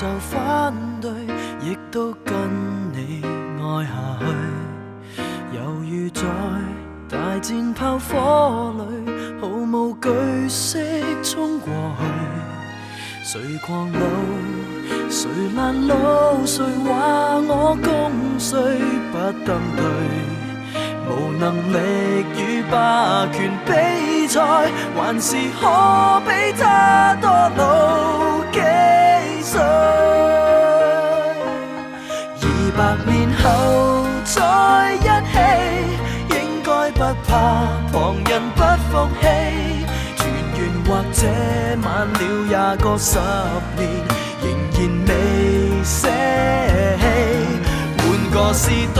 就反對，亦都跟你愛下去，猶如在大戰炮火裏，毫無懼色衝過去。誰狂怒，誰攔路，誰話我功衰不登對，無能力與霸權比賽，還是可比他多老幾歲。200年後再一起，應該不怕旁人不服氣，團圓或者晚了20個10年，仍然未捨棄。換個時代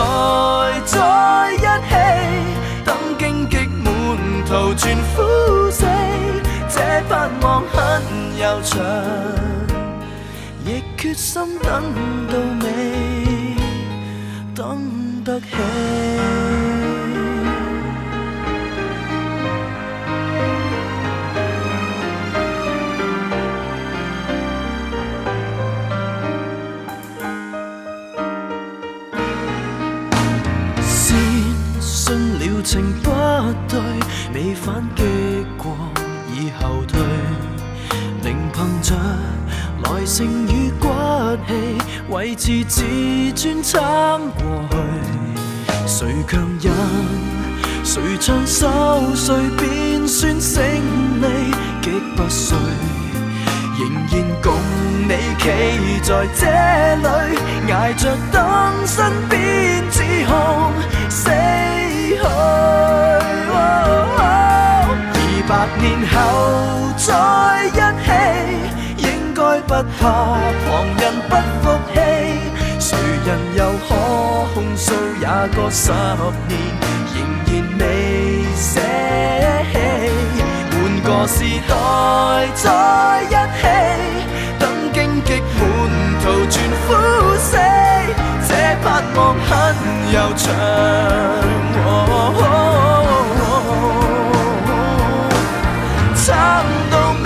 再一起，等荊棘滿途全枯死，這盼望很悠長，亦決心等到尾，等得起。情不對，未反擊過已後退，仍憑着耐性與骨氣，維持自尊撐過去。誰強忍，誰唱首誰便算勝利，擊不碎，仍然共你企在這裏，捱着等身邊指控死去。200年後再一起，應該不怕旁人不服氣，誰人又可控訴20個10年，仍然未捨棄。換個時代再一起，等荊棘滿途全枯死，這盼望很悠長。撐到尾，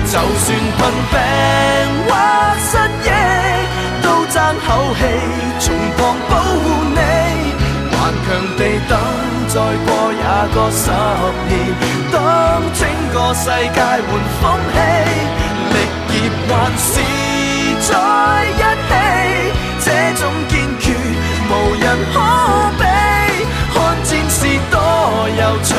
就算貧病或失憶，都爭口氣從旁保護你，頑強地等再過20個10年，當整個世界換風氣，力竭還是在一起，這種堅決無人可比，看戰事多悠長。